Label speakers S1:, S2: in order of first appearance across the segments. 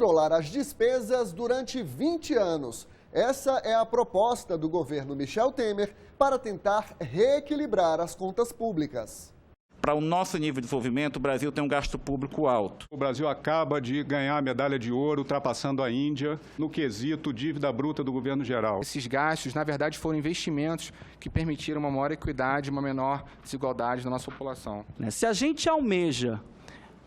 S1: controlar as despesas durante 20 anos. Essa é a proposta do governo Michel Temer para tentar reequilibrar as contas públicas.
S2: Para o nosso nível de desenvolvimento, o Brasil tem um gasto público alto.
S3: O Brasil acaba de ganhar a medalha de ouro, ultrapassando a Índia no quesito dívida bruta do governo geral.
S4: Esses gastos, na verdade, foram investimentos que permitiram uma maior equidade, uma menor desigualdade na nossa população.
S5: Se a gente almeja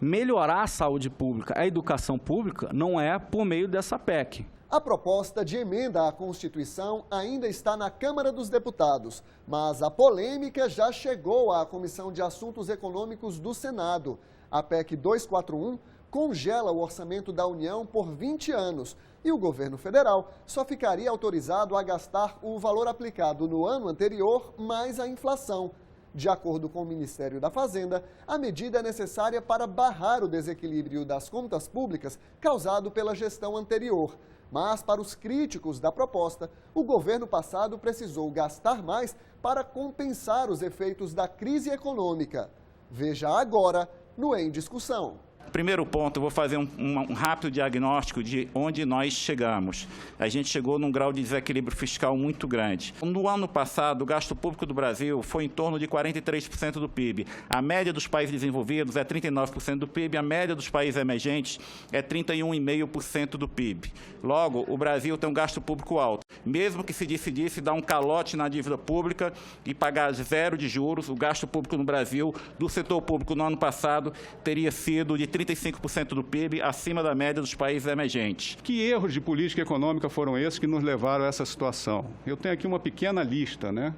S5: melhorar a saúde pública, a educação pública, não é por meio dessa PEC.
S1: A proposta de emenda à Constituição ainda está na Câmara dos Deputados, mas a polêmica já chegou à Comissão de Assuntos Econômicos do Senado. A PEC 241 congela o orçamento da União por 20 anos e o governo federal só ficaria autorizado a gastar o valor aplicado no ano anterior mais a inflação. De acordo com o Ministério da Fazenda, a medida é necessária para barrar o desequilíbrio das contas públicas causado pela gestão anterior. Mas, para os críticos da proposta, o governo passado precisou gastar mais para compensar os efeitos da crise econômica. Veja agora no Em Discussão.
S2: Primeiro ponto, eu vou fazer um rápido diagnóstico de onde nós chegamos. A gente chegou num grau de desequilíbrio fiscal muito grande. No ano passado, o gasto público do Brasil foi em torno de 43% do PIB. A média dos países desenvolvidos é 39% do PIB, a média dos países emergentes é 31,5% do PIB. Logo, o Brasil tem um gasto público alto. Mesmo que se decidisse dar um calote na dívida pública e pagar zero de juros, o gasto público no Brasil, do setor público no ano passado, teria sido de 35% do PIB, acima da média dos países emergentes.
S3: Que erros de política econômica foram esses que nos levaram a essa situação? Eu tenho aqui uma pequena lista, né?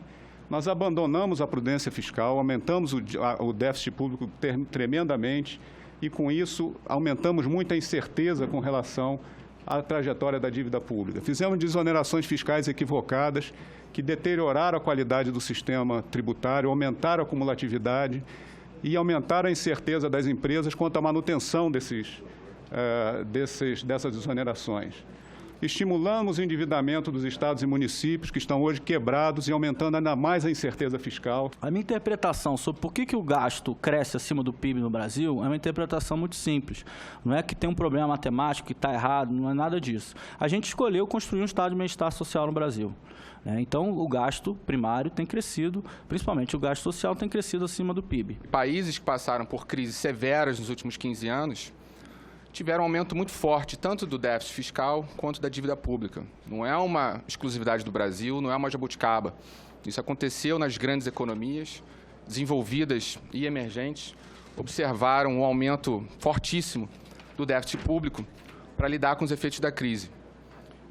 S3: Nós abandonamos a prudência fiscal, aumentamos o déficit público tremendamente e, com isso, aumentamos muito a incerteza com relação à trajetória da dívida pública. Fizemos desonerações fiscais equivocadas que deterioraram a qualidade do sistema tributário, aumentaram a acumulatividade e aumentaram a incerteza das empresas quanto à manutenção dessas desonerações. Estimulamos o endividamento dos estados e municípios que estão hoje quebrados e aumentando ainda mais a incerteza fiscal.
S5: A minha interpretação sobre por que o gasto cresce acima do PIB no Brasil é uma interpretação muito simples. Não é que tem um problema matemático que está errado, não é nada disso. A gente escolheu construir um estado de bem-estar social no Brasil. Então, o gasto primário tem crescido, principalmente o gasto social tem crescido acima do PIB.
S4: Países que passaram por crises severas nos últimos 15 anos tiveram um aumento muito forte, tanto do déficit fiscal quanto da dívida pública. Não é uma exclusividade do Brasil, não é uma jabuticaba. Isso aconteceu nas grandes economias, desenvolvidas e emergentes, observaram um aumento fortíssimo do déficit público para lidar com os efeitos da crise.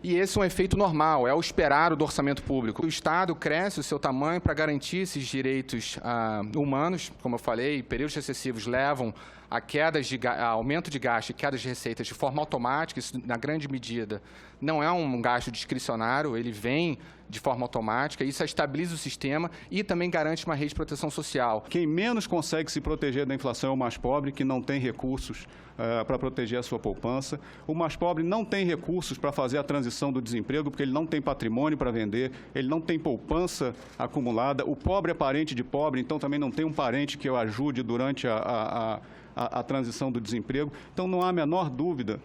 S4: E esse é um efeito normal, é o esperado do orçamento público. O Estado cresce o seu tamanho para garantir esses direitos humanos, como eu falei, períodos recessivos levam a aumento de gasto e quedas de receitas de forma automática. Isso, na grande medida, não é um gasto discricionário, ele vem de forma automática, isso estabiliza o sistema e também garante uma rede de proteção social.
S3: Quem menos consegue se proteger da inflação é o mais pobre, que não tem recursos para proteger a sua poupança. O mais pobre não tem recursos para fazer a transição do desemprego, porque ele não tem patrimônio para vender, ele não tem poupança acumulada. O pobre é parente de pobre, então também não tem um parente que o ajude durante a transição do desemprego. Então, não há a menor dúvida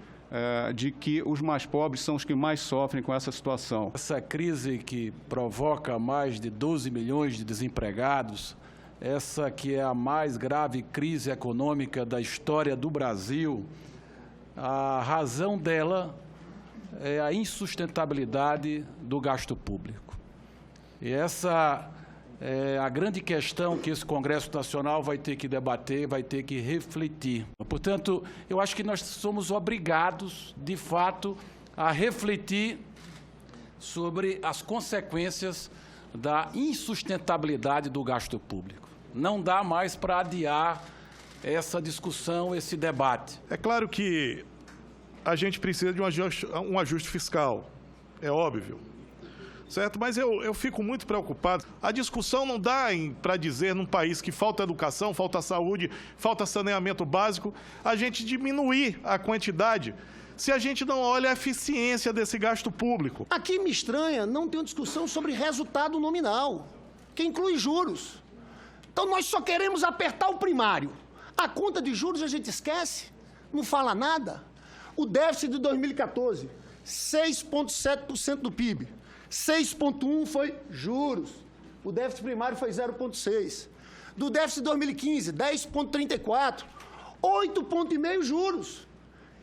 S3: de que os mais pobres são os que mais sofrem com essa situação.
S6: Essa crise que provoca mais de 12 milhões de desempregados, essa que é a mais grave crise econômica da história do Brasil, a razão dela é a insustentabilidade do gasto público. E essa é a grande questão que esse Congresso Nacional vai ter que debater, vai ter que refletir. Portanto, eu acho que nós somos obrigados, de fato, a refletir sobre as consequências da insustentabilidade do gasto público. Não dá mais para adiar essa discussão, esse debate.
S7: É claro que a gente precisa de um ajuste fiscal, é óbvio. Certo? Mas eu fico muito preocupado. A discussão não dá para dizer, num país que falta educação, falta saúde, falta saneamento básico, a gente diminuir a quantidade se a gente não olha a eficiência desse gasto público.
S8: Aqui me estranha não ter uma discussão sobre resultado nominal, que inclui juros. Então nós só queremos apertar o primário. A conta de juros a gente esquece, não fala nada. O déficit de 2014, 6,7% do PIB. 6,1% foi juros. O déficit primário foi 0,6%. Do déficit de 2015, 10,34%. 8,5% juros.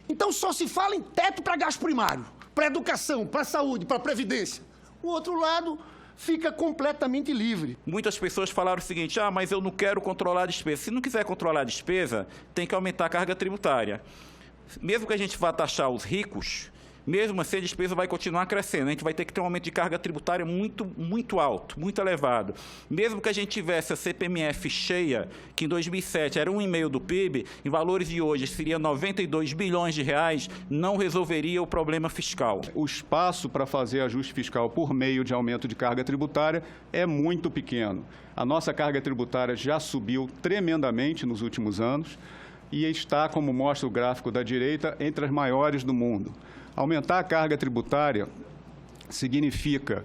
S8: Então, só se fala em teto para gasto primário, para educação, para saúde, para previdência. O outro lado fica completamente livre.
S2: Muitas pessoas falaram o seguinte, mas eu não quero controlar a despesa. Se não quiser controlar a despesa, tem que aumentar a carga tributária. Mesmo que a gente vá taxar os ricos, mesmo assim a despesa vai continuar crescendo. A gente vai ter que ter um aumento de carga tributária muito alto, muito elevado. Mesmo que a gente tivesse a CPMF cheia, que em 2007 era 1,5% do PIB, em valores de hoje seria 92 bilhões de reais, não resolveria o problema fiscal.
S3: O espaço para fazer ajuste fiscal por meio de aumento de carga tributária é muito pequeno. A nossa carga tributária já subiu tremendamente nos últimos anos e está, como mostra o gráfico da direita, entre as maiores do mundo. Aumentar a carga tributária significa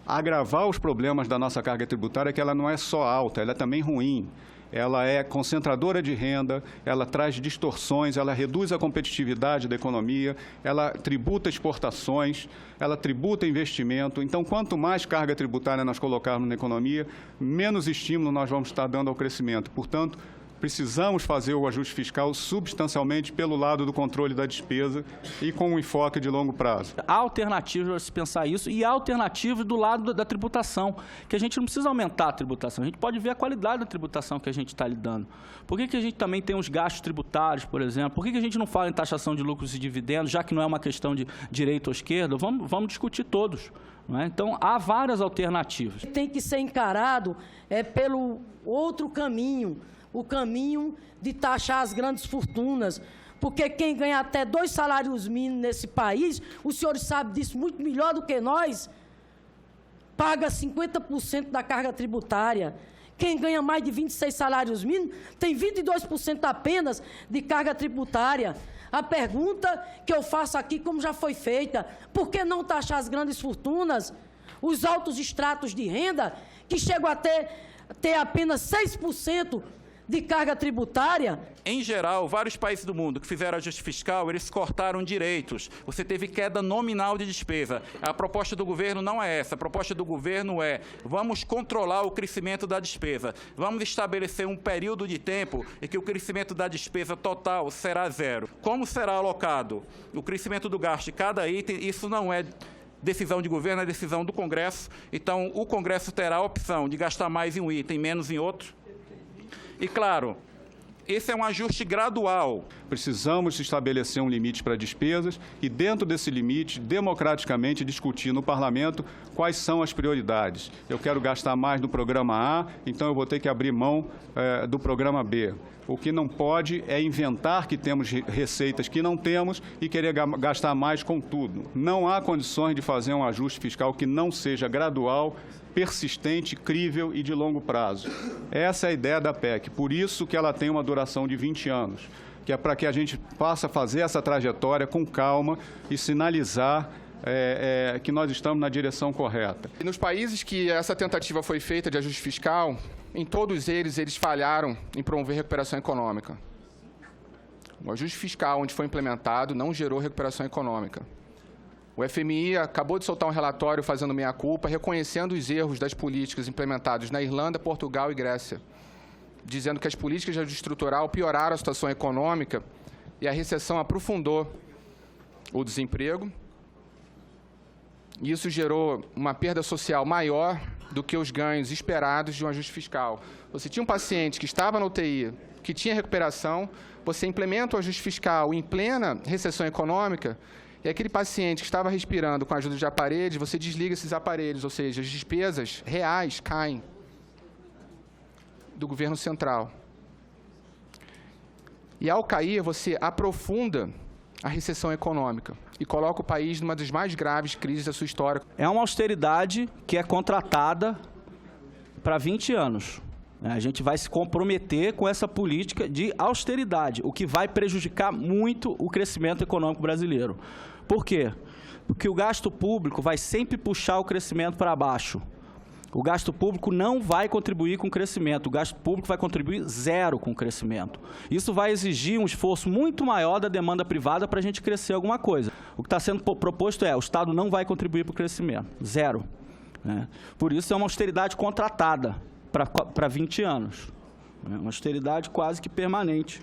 S3: agravar os problemas da nossa carga tributária, que ela não é só alta, ela é também ruim. Ela é concentradora de renda, ela traz distorções, ela reduz a competitividade da economia, ela tributa exportações, ela tributa investimento. Então, quanto mais carga tributária nós colocarmos na economia, menos estímulo nós vamos estar dando ao crescimento. Portanto, precisamos fazer o ajuste fiscal substancialmente pelo lado do controle da despesa e com um enfoque de longo prazo.
S5: Há alternativas para se pensar isso e há alternativas do lado da tributação, que a gente não precisa aumentar a tributação, a gente pode ver a qualidade da tributação que a gente está lidando. Por que a gente também tem os gastos tributários, por exemplo? Por que a gente não fala em taxação de lucros e dividendos, já que não é uma questão de direita ou esquerda? Vamos discutir todos. Não é? Então, há várias alternativas.
S9: Tem que ser encarado pelo outro caminho, o caminho de taxar as grandes fortunas, porque quem ganha até 2 salários mínimos nesse país, os senhores sabem disso muito melhor do que nós, paga 50% da carga tributária. Quem ganha mais de 26 salários mínimos tem 22% apenas de carga tributária. A pergunta que eu faço aqui, como já foi feita, por que não taxar as grandes fortunas, os altos estratos de renda, que chegam a ter apenas 6% de carga tributária?
S2: Em geral, vários países do mundo que fizeram ajuste fiscal, eles cortaram direitos. Você teve queda nominal de despesa. A proposta do governo não é essa. A proposta do governo é: vamos controlar o crescimento da despesa. Vamos estabelecer um período de tempo em que o crescimento da despesa total será 0. Como será alocado o crescimento do gasto de cada item? Isso não é decisão de governo, é decisão do Congresso. Então, o Congresso terá a opção de gastar mais em um item, menos em outro. E, claro, esse é um ajuste gradual.
S3: Precisamos estabelecer um limite para despesas e, dentro desse limite, democraticamente discutir no Parlamento quais são as prioridades. Eu quero gastar mais no programa A, então eu vou ter que abrir mão do programa B. O que não pode é inventar que temos receitas que não temos e querer gastar mais com tudo. Não há condições de fazer um ajuste fiscal que não seja gradual, persistente, crível e de longo prazo. Essa é a ideia da PEC, por isso que ela tem uma duração de 20 anos, que é para que a gente possa fazer essa trajetória com calma e sinalizar que nós estamos na direção correta.
S4: E nos países que essa tentativa foi feita de ajuste fiscal, em todos eles falharam em promover recuperação econômica. O ajuste fiscal onde foi implementado não gerou recuperação econômica. O FMI acabou de soltar um relatório fazendo meia-culpa, reconhecendo os erros das políticas implementadas na Irlanda, Portugal e Grécia, dizendo que as políticas de ajuste estrutural pioraram a situação econômica e a recessão aprofundou o desemprego. E isso gerou uma perda social maior do que os ganhos esperados de um ajuste fiscal. Você tinha um paciente que estava na UTI, que tinha recuperação, você implementa o ajuste fiscal em plena recessão econômica, e aquele paciente que estava respirando com a ajuda de aparelhos, você desliga esses aparelhos, ou seja, as despesas reais caem do governo central. E ao cair, você aprofunda a recessão econômica e coloca o país numa das mais graves crises da sua história.
S5: É uma austeridade que é contratada para 20 anos. A gente vai se comprometer com essa política de austeridade, o que vai prejudicar muito o crescimento econômico brasileiro. Por quê? Porque o gasto público vai sempre puxar o crescimento para baixo. O gasto público não vai contribuir com o crescimento, o gasto público vai contribuir zero com o crescimento. Isso vai exigir um esforço muito maior da demanda privada para a gente crescer alguma coisa. O que está sendo proposto o Estado não vai contribuir para o crescimento, zero. Né? Por isso é uma austeridade contratada para 20 anos, né? Uma austeridade quase que permanente,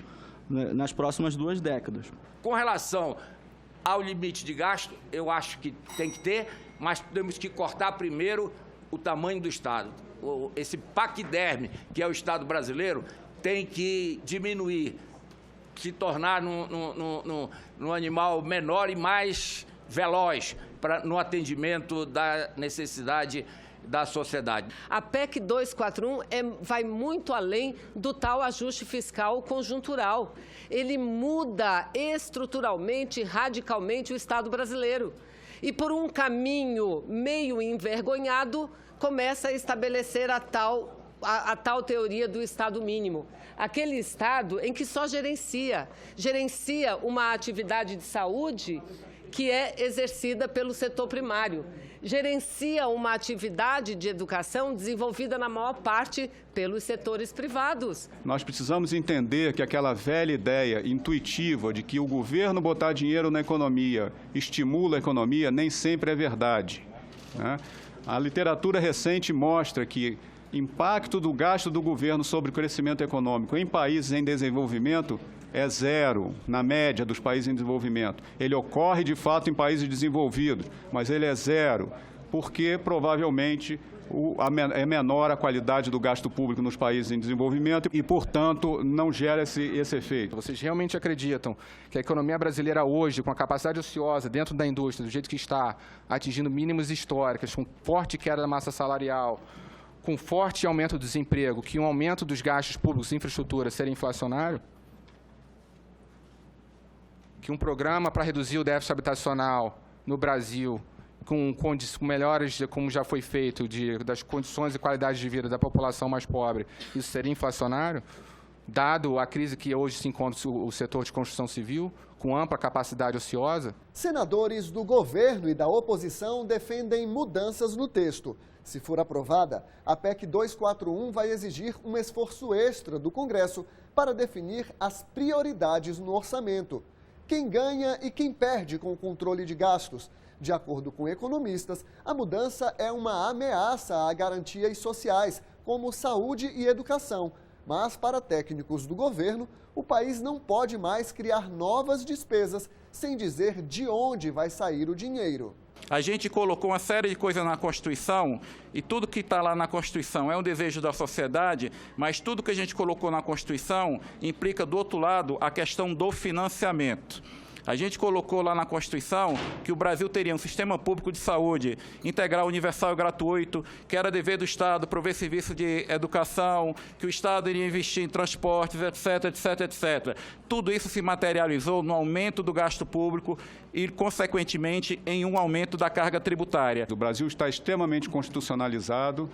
S5: né, nas próximas 2 décadas.
S10: Com relação ao limite de gasto, eu acho que tem que ter, mas temos que cortar primeiro o tamanho do Estado. Esse paquiderme, que é o Estado brasileiro, tem que diminuir, se tornar num animal menor e mais veloz no atendimento da necessidade da sociedade.
S11: A PEC 241 vai muito além do tal ajuste fiscal conjuntural. Ele muda estruturalmente, radicalmente o Estado brasileiro. E por um caminho meio envergonhado, começa a estabelecer a tal teoria do Estado mínimo. Aquele Estado em que só gerencia uma atividade de saúde que é exercida pelo setor primário, gerencia uma atividade de educação desenvolvida na maior parte pelos setores privados.
S3: Nós precisamos entender que aquela velha ideia intuitiva de que o governo botar dinheiro na economia estimula a economia nem sempre é verdade, né? A literatura recente mostra que impacto do gasto do governo sobre o crescimento econômico em países em desenvolvimento é zero, na média dos países em desenvolvimento. Ele ocorre, de fato, em países desenvolvidos, mas ele é zero, porque provavelmente é menor a qualidade do gasto público nos países em desenvolvimento e, portanto, não gera esse efeito.
S4: Vocês realmente acreditam que a economia brasileira hoje, com a capacidade ociosa dentro da indústria, do jeito que está, atingindo mínimos históricos, com forte queda da massa salarial, com forte aumento do desemprego, que um aumento dos gastos públicos em infraestrutura seria inflacionário? Que um programa para reduzir o déficit habitacional no Brasil, com melhores, como já foi feito, das condições e qualidade de vida da população mais pobre, isso seria inflacionário? Dado a crise que hoje se encontra o setor de construção civil, com ampla capacidade ociosa?
S1: Senadores do governo e da oposição defendem mudanças no texto. Se for aprovada, a PEC 241 vai exigir um esforço extra do Congresso para definir as prioridades no orçamento. Quem ganha e quem perde com o controle de gastos. De acordo com economistas, a mudança é uma ameaça a garantias sociais, como saúde e educação. Mas, para técnicos do governo, o país não pode mais criar novas despesas sem dizer de onde vai sair o dinheiro.
S2: A gente colocou uma série de coisas na Constituição e tudo que está lá na Constituição é um desejo da sociedade, mas tudo que a gente colocou na Constituição implica, do outro lado, a questão do financiamento. A gente colocou lá na Constituição que o Brasil teria um sistema público de saúde integral, universal e gratuito, que era dever do Estado prover serviço de educação, que o Estado iria investir em transportes, etc, etc, etc. Tudo isso se materializou no aumento do gasto público e, consequentemente, em um aumento da carga tributária.
S3: O Brasil está extremamente constitucionalizado.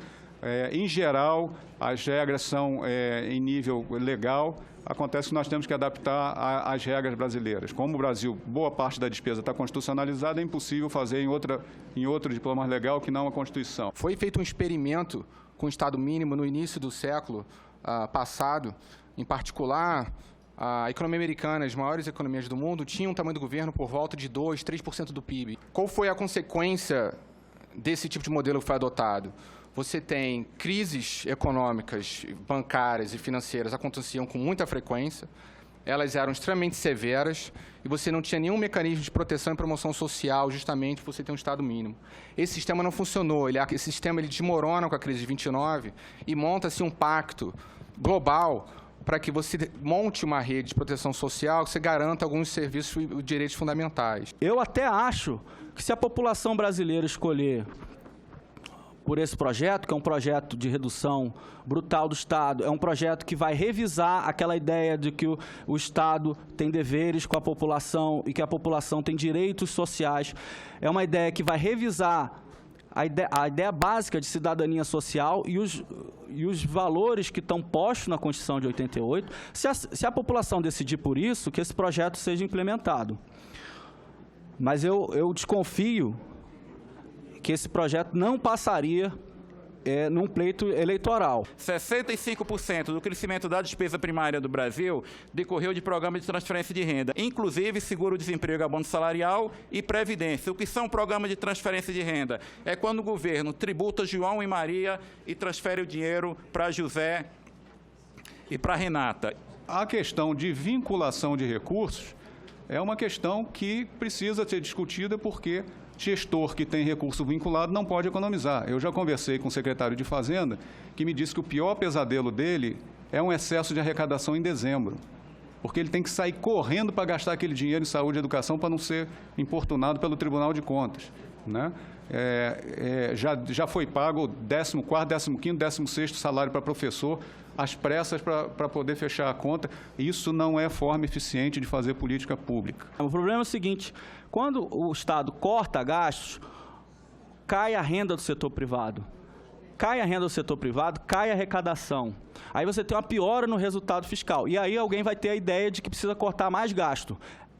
S3: Em geral, as regras são em nível legal. Acontece que nós temos que adaptar às regras brasileiras. Como o Brasil, boa parte da despesa está constitucionalizada, é impossível fazer em outro diploma legal que não a Constituição.
S4: Foi feito um experimento com o Estado mínimo no início do século passado. Em particular, a economia americana, as maiores economias do mundo, tinham um tamanho do governo por volta de 2%, 3% do PIB. Qual foi a consequência desse tipo de modelo que foi adotado? Você tem crises econômicas, bancárias e financeiras aconteciam com muita frequência, elas eram extremamente severas e você não tinha nenhum mecanismo de proteção e promoção social justamente por você ter um Estado mínimo. Esse sistema não funcionou, esse sistema ele desmorona com a crise de 29 e monta-se um pacto global para que você monte uma rede de proteção social que você garanta alguns serviços e direitos fundamentais.
S5: Eu até acho que se a população brasileira escolher por esse projeto, que é um projeto de redução brutal do Estado, é um projeto que vai revisar aquela ideia de que o Estado tem deveres com a população e que a população tem direitos sociais. É uma ideia que vai revisar a ideia básica de cidadania social e os valores que estão postos na Constituição de 88. Se a população decidir por isso, que esse projeto seja implementado. Mas eu desconfio que esse projeto não passaria num pleito eleitoral.
S2: 65% do crescimento da despesa primária do Brasil decorreu de programa de transferência de renda, inclusive seguro-desemprego, abono salarial e previdência. O que são programas de transferência de renda? É quando o governo tributa João e Maria e transfere o dinheiro para José e para Renata.
S3: A questão de vinculação de recursos é uma questão que precisa ser discutida porque gestor que tem recurso vinculado não pode economizar. Eu já conversei com o secretário de Fazenda, que me disse que o pior pesadelo dele é um excesso de arrecadação em dezembro, porque ele tem que sair correndo para gastar aquele dinheiro em saúde e educação para não ser importunado pelo Tribunal de Contas, né? Já foi pago o 14º, 15º, 16º salário para professor, às pressas para poder fechar a conta. Isso não é forma eficiente de fazer política pública.
S5: O problema é o seguinte, quando o Estado corta gastos, cai a renda do setor privado. Cai a renda do setor privado, cai a arrecadação. Aí você tem uma piora no resultado fiscal. E aí alguém vai ter a ideia de que precisa cortar mais gasto.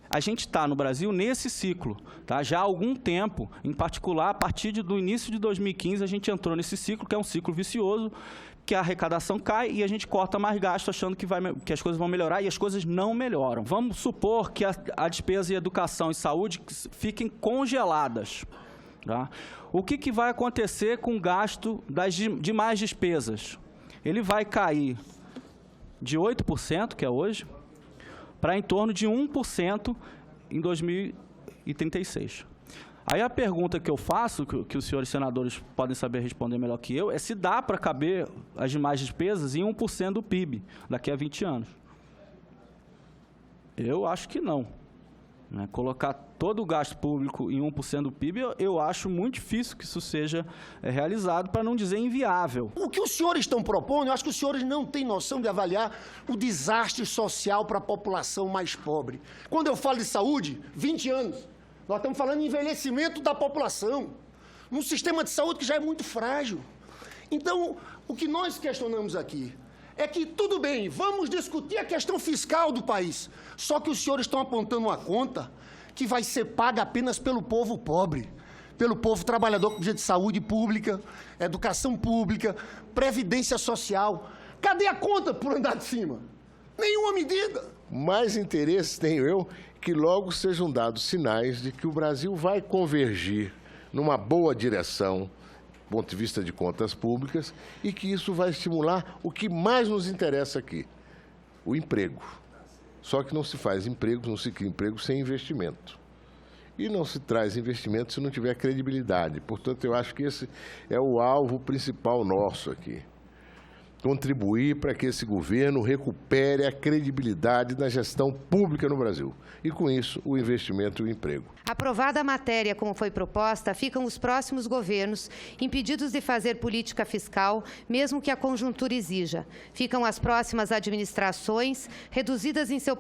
S5: A gente está no Brasil nesse ciclo, tá? Já há algum tempo, em particular, a partir do início de 2015, a gente entrou nesse ciclo, que é um ciclo vicioso, que a arrecadação cai e a gente corta mais gasto achando que as coisas vão melhorar e as coisas não melhoram. Vamos supor que a despesa em educação e saúde fiquem congeladas. Tá? O que vai acontecer com o gasto das demais despesas? Ele vai cair de 8%, que é hoje, para em torno de 1% em 2036. Aí a pergunta que eu faço, que os senhores senadores podem saber responder melhor que eu, é se dá para caber as demais despesas em 1% do PIB daqui a 20 anos. Eu acho que não. Né? Colocar todo o gasto público em 1% do PIB, eu acho muito difícil que isso seja realizado, para não dizer inviável.
S8: O que os senhores estão propondo, eu acho que os senhores não têm noção de avaliar o desastre social para a população mais pobre. Quando eu falo de saúde, 20 anos, nós estamos falando de envelhecimento da população, num sistema de saúde que já é muito frágil. Então, o que nós questionamos aqui é que, tudo bem, vamos discutir a questão fiscal do país, só que os senhores estão apontando uma conta que vai ser paga apenas pelo povo pobre, pelo povo trabalhador que precisa de saúde pública, educação pública, previdência social. Cadê a conta por andar de cima? Nenhuma medida.
S12: Mais interesse tenho eu que logo sejam dados sinais de que o Brasil vai convergir numa boa direção, do ponto de vista de contas públicas, e que isso vai estimular o que mais nos interessa aqui, o emprego. Só que não se faz emprego, não se cria emprego sem investimento. E não se traz investimento se não tiver credibilidade. Portanto, eu acho que esse é o alvo principal nosso aqui. Contribuir para que esse governo recupere a credibilidade na gestão pública no Brasil. E, com isso, o investimento e o emprego.
S13: Aprovada a matéria como foi proposta, ficam os próximos governos impedidos de fazer política fiscal, mesmo que a conjuntura exija. Ficam as próximas administrações reduzidas em seu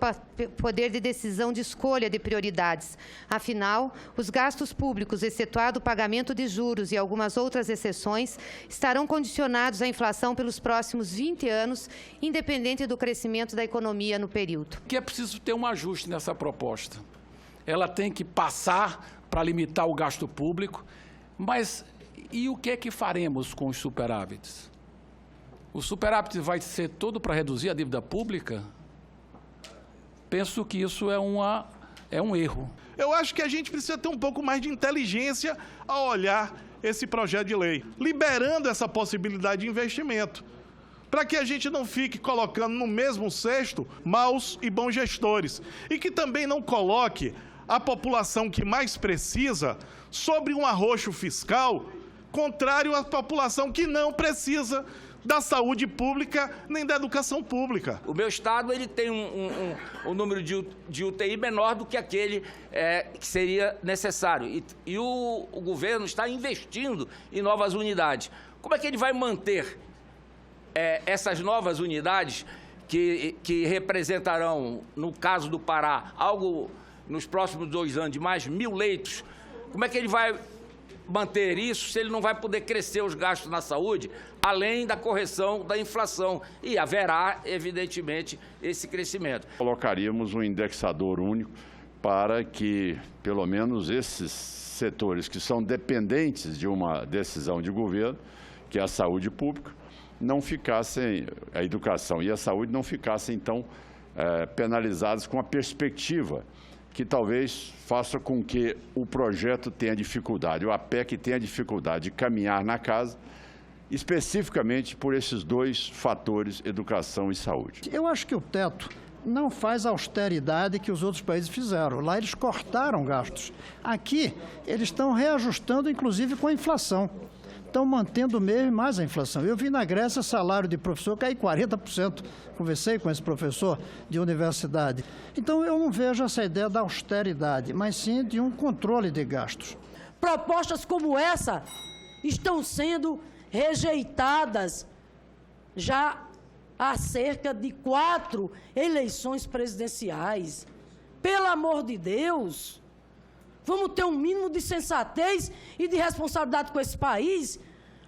S13: poder de decisão de escolha de prioridades. Afinal, os gastos públicos, excetuado o pagamento de juros e algumas outras exceções, estarão condicionados à inflação pelos próximos 20 anos, independente do crescimento da economia no período.
S6: Que é preciso ter um ajuste nessa proposta. Ela tem que passar para limitar o gasto público, mas e o que é que faremos com os superávites? O superávit vai ser todo para reduzir a dívida pública? Penso que isso é um erro.
S7: Eu acho que a gente precisa ter um pouco mais de inteligência ao olhar esse projeto de lei, liberando essa possibilidade de investimento, para que a gente não fique colocando no mesmo cesto maus e bons gestores, e que também não coloque a população que mais precisa sobre um arroxo fiscal contrário à população que não precisa da saúde pública nem da educação pública.
S10: O meu estado ele tem um número de UTI menor do que aquele que seria necessário. E o governo está investindo em novas unidades. Como é que ele vai manter essas novas unidades que representarão, no caso do Pará, algo nos próximos 2 anos de mais 1.000 leitos? Como é que ele vai manter isso se ele não vai poder crescer os gastos na saúde, além da correção da inflação? E haverá, evidentemente, esse crescimento.
S14: Colocaríamos um indexador único para que, pelo menos, esses setores que são dependentes de uma decisão de governo, que a saúde pública não ficassem, a educação e a saúde não ficassem, então, penalizadas com a perspectiva que talvez faça com que o projeto tenha dificuldade, o APEC tenha dificuldade de caminhar na casa, especificamente por esses dois fatores, educação e saúde.
S15: Eu acho que o teto não faz a austeridade que os outros países fizeram. Lá eles cortaram gastos. Aqui, eles estão reajustando, inclusive, com a inflação. Estão mantendo mesmo mais a inflação. Eu vi na Grécia salário de professor cair 40%. Conversei com esse professor de universidade. Então, eu não vejo essa ideia da austeridade, mas sim de um controle de gastos.
S9: Propostas como essa estão sendo rejeitadas já há cerca de 4 eleições presidenciais. Pelo amor de Deus! Vamos ter um mínimo de sensatez e de responsabilidade com esse país?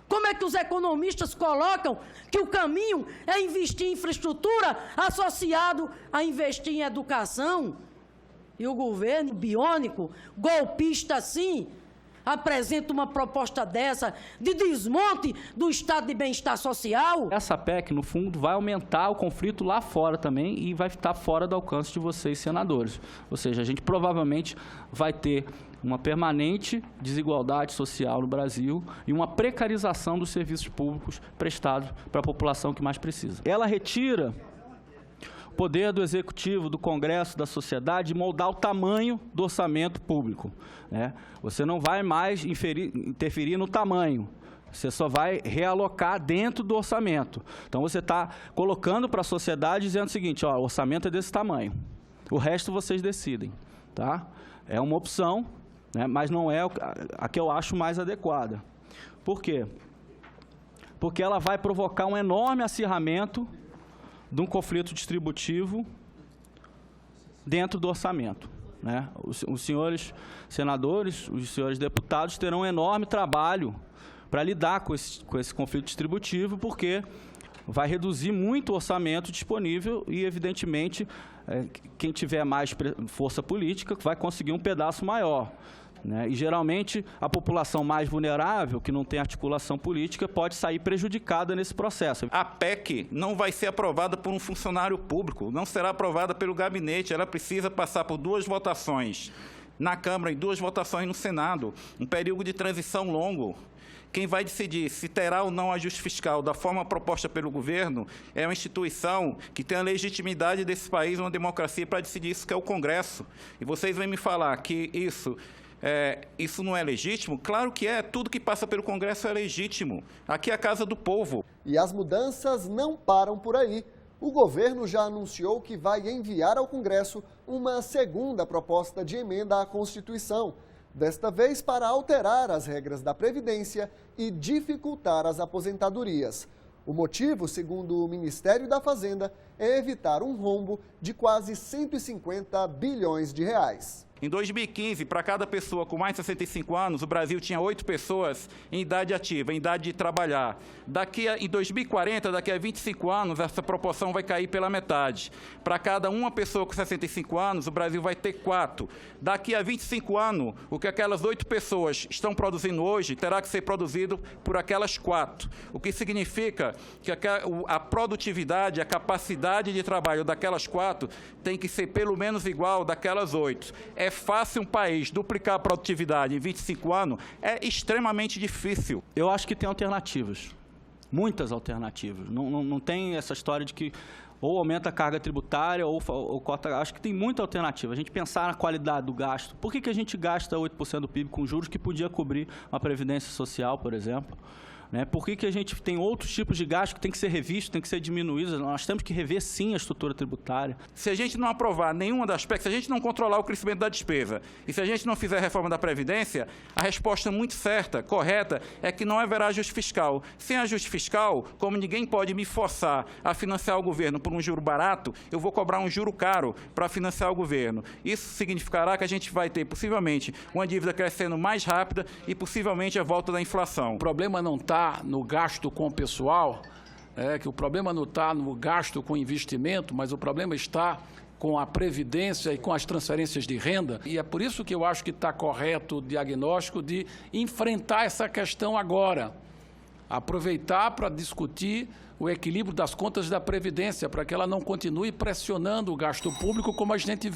S9: Como é que os economistas colocam que o caminho é investir em infraestrutura associado a investir em educação? E o governo biônico, golpista assim, apresenta uma proposta dessa de desmonte do estado de bem-estar social?
S5: Essa PEC, no fundo, vai aumentar o conflito lá fora também e vai estar fora do alcance de vocês, senadores. Ou seja, a gente provavelmente vai ter uma permanente desigualdade social no Brasil e uma precarização dos serviços públicos prestados para a população que mais precisa. Ela retira o poder do Executivo, do Congresso, da sociedade, de moldar o tamanho do orçamento público, né? Você não vai mais interferir no tamanho, você só vai realocar dentro do orçamento. Então, você está colocando para a sociedade dizendo o seguinte, ó, o orçamento é desse tamanho, o resto vocês decidem, tá? É uma opção, né, mas não é a que eu acho mais adequada. Por quê? Porque ela vai provocar um enorme acirramento de um conflito distributivo dentro do orçamento, né? Os senhores senadores, os senhores deputados terão um enorme trabalho para lidar com esse conflito distributivo, porque vai reduzir muito o orçamento disponível e, evidentemente, quem tiver mais força política vai conseguir um pedaço maior, né? E, geralmente, a população mais vulnerável, que não tem articulação política, pode sair prejudicada nesse processo.
S2: A PEC não vai ser aprovada por um funcionário público, não será aprovada pelo gabinete, ela precisa passar por 2 votações na Câmara e 2 votações no Senado, um período de transição longo. Quem vai decidir se terá ou não ajuste fiscal da forma proposta pelo governo é uma instituição que tem a legitimidade desse país, uma democracia, para decidir isso, que é o Congresso. E vocês vêm me falar que isso não é legítimo? Claro que é. Tudo que passa pelo Congresso é legítimo. Aqui é a casa do povo.
S1: E as mudanças não param por aí. O governo já anunciou que vai enviar ao Congresso uma segunda proposta de emenda à Constituição, desta vez para alterar as regras da Previdência e dificultar as aposentadorias. O motivo, segundo o Ministério da Fazenda, é evitar um rombo de quase 150 bilhões de reais.
S2: Em 2015, para cada pessoa com mais de 65 anos, o Brasil tinha 8 pessoas em idade ativa, em idade de trabalhar. Em 2040, daqui a 25 anos, essa proporção vai cair pela metade. Para cada uma pessoa com 65 anos, o Brasil vai ter 4. Daqui a 25 anos, o que aquelas 8 pessoas estão produzindo hoje terá que ser produzido por aquelas 4. O que significa que a produtividade, a capacidade de trabalho daquelas 4 tem que ser pelo menos igual daquelas 8. É fácil um país duplicar a produtividade em 25 anos? É extremamente difícil.
S5: Eu acho que tem alternativas, muitas alternativas. Não tem essa história de que ou aumenta a carga tributária ou corta. Acho que tem muita alternativa. A gente pensar na qualidade do gasto. Por que a gente gasta 8% do PIB com juros que podia cobrir uma previdência social, por exemplo? Né? Por que a gente tem outros tipos de gasto que tem que ser revisto, tem que ser diminuído? Nós temos que rever, sim, a estrutura tributária.
S2: Se a gente não aprovar nenhuma das PECs, se a gente não controlar o crescimento da despesa e se a gente não fizer a reforma da Previdência, a resposta muito certa, correta, é que não haverá ajuste fiscal. Sem ajuste fiscal, como ninguém pode me forçar a financiar o governo por um juro barato, eu vou cobrar um juro caro para financiar o governo. Isso significará que a gente vai ter, possivelmente, uma dívida crescendo mais rápida e, possivelmente, a volta da inflação.
S6: O problema não está no gasto com o pessoal, que o problema não está no gasto com investimento, mas o problema está com a previdência e com as transferências de renda. E é por isso que eu acho que está correto o diagnóstico de enfrentar essa questão agora. aproveitar para discutir o equilíbrio das contas da Previdência, para que ela não continue pressionando o gasto público, como a gente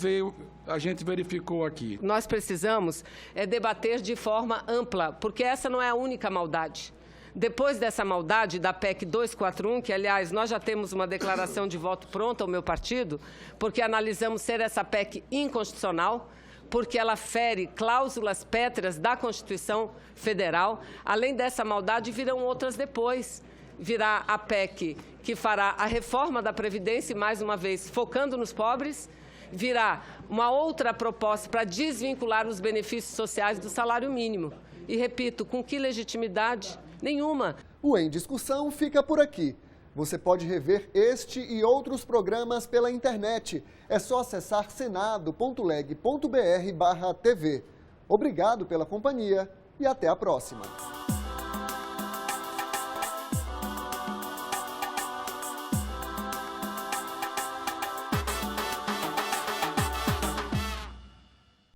S6: verificou aqui.
S11: Nós precisamos debater de forma ampla, porque essa não é a única maldade. Depois dessa maldade da PEC 241, que, aliás, nós já temos uma declaração de voto pronta ao meu partido, porque analisamos ser essa PEC inconstitucional, porque ela fere cláusulas pétreas da Constituição Federal. Além dessa maldade, virão outras depois. Virá a PEC que fará a reforma da Previdência, mais uma vez, focando nos pobres. Virá uma outra proposta para desvincular os benefícios sociais do salário mínimo. E, repito, com que legitimidade? Nenhuma.
S1: O Em Discussão fica por aqui. Você pode rever este e outros programas pela internet. É só acessar senado.leg.br/TV. Obrigado pela companhia e até a próxima.